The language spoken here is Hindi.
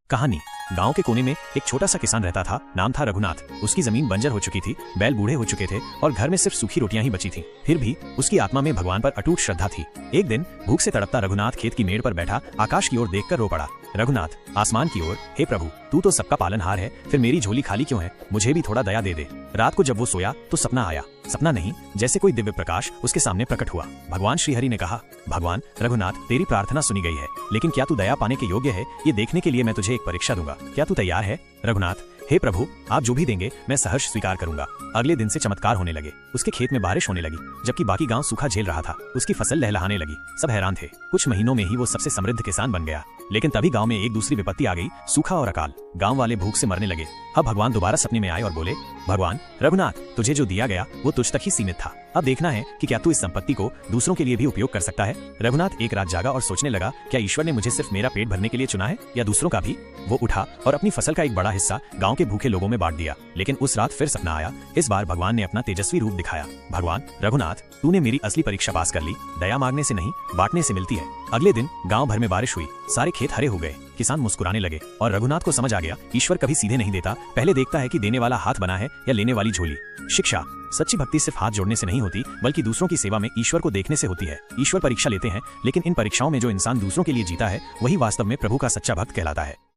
कहानी। गांव के कोने में एक छोटा सा किसान रहता था। नाम था रघुनाथ। उसकी जमीन बंजर हो चुकी थी, बैल बूढ़े हो चुके थे और घर में सिर्फ सूखी रोटियां ही बची थीं। फिर भी उसकी आत्मा में भगवान पर अटूट श्रद्धा थी। एक दिन भूख से तड़पता रघुनाथ खेत की मेड़ पर बैठा आकाश की ओर देखकर रो पड़ा। रघुनाथ आसमान की ओर, हे प्रभु, तू तो सबका पालनहार है, फिर मेरी झोली खाली क्यों है? मुझे भी थोड़ा दया दे दे। रात को जब वो सोया तो सपना आया। सपना नहीं, जैसे कोई दिव्य प्रकाश उसके सामने प्रकट हुआ। भगवान श्रीहरि ने कहा, भगवान रघुनाथ, तेरी प्रार्थना सुनी गई है, लेकिन क्या तू दया पाने के योग्य है? ये देखने के लिए मैं तुझे एक परीक्षा दूंगा। क्या तू तैयार है? रघुनाथ, हे प्रभु, आप जो भी देंगे मैं सहर्ष स्वीकार करूंगा। अगले दिन से चमत्कार होने लगे। उसके खेत में बारिश होने लगी, जबकि बाकी गांव सूखा झेल रहा था। उसकी फसल लहलहाने लगी। सब हैरान थे। कुछ महीनों में ही वो सबसे समृद्ध किसान बन गया। लेकिन तभी गांव में एक दूसरी विपत्ति आ गई, सूखा और अकाल। गांव वाले भूख से मरने लगे। अब भगवान दोबारा सपने में आए और बोले, भगवान रघुनाथ, तुझे जो दिया गया वो तुझ तक ही सीमित था। अब देखना है कि क्या तू इस संपत्ति को दूसरों के लिए भी उपयोग कर सकता है। रघुनाथ एक रात जागा और सोचने लगा, क्या ईश्वर ने मुझे सिर्फ मेरा पेट भरने के लिए चुना है या दूसरों का भी? वो उठा और अपनी फसल का एक बड़ा हिस्सा गांव के भूखे लोगों में बांट दिया। लेकिन उस रात फिर सपना आया। इस बार भगवान ने अपना तेजस्वी रूप दिखाया। भगवान रघुनाथ, तूने मेरी असली परीक्षा पास कर ली। दया मांगने से नहीं, बांटने से मिलती है। अगले दिन गांव भर में बारिश हुई। सारे खेत हरे हो गए। किसान मुस्कुराने लगे और रघुनाथ को समझ आ गया, ईश्वर कभी सीधे नहीं देता, पहले देखता है कि देने वाला हाथ बना है या लेने वाली झोली। शिक्षा। सच्ची भक्ति सिर्फ हाथ जोड़ने से नहीं होती, बल्कि दूसरों की सेवा में ईश्वर को देखने से होती है। ईश्वर परीक्षा लेते हैं, लेकिन इन परीक्षाओं में जो इंसान दूसरों के लिए जीता है, वही वास्तव में प्रभु का सच्चा भक्त कहलाता है।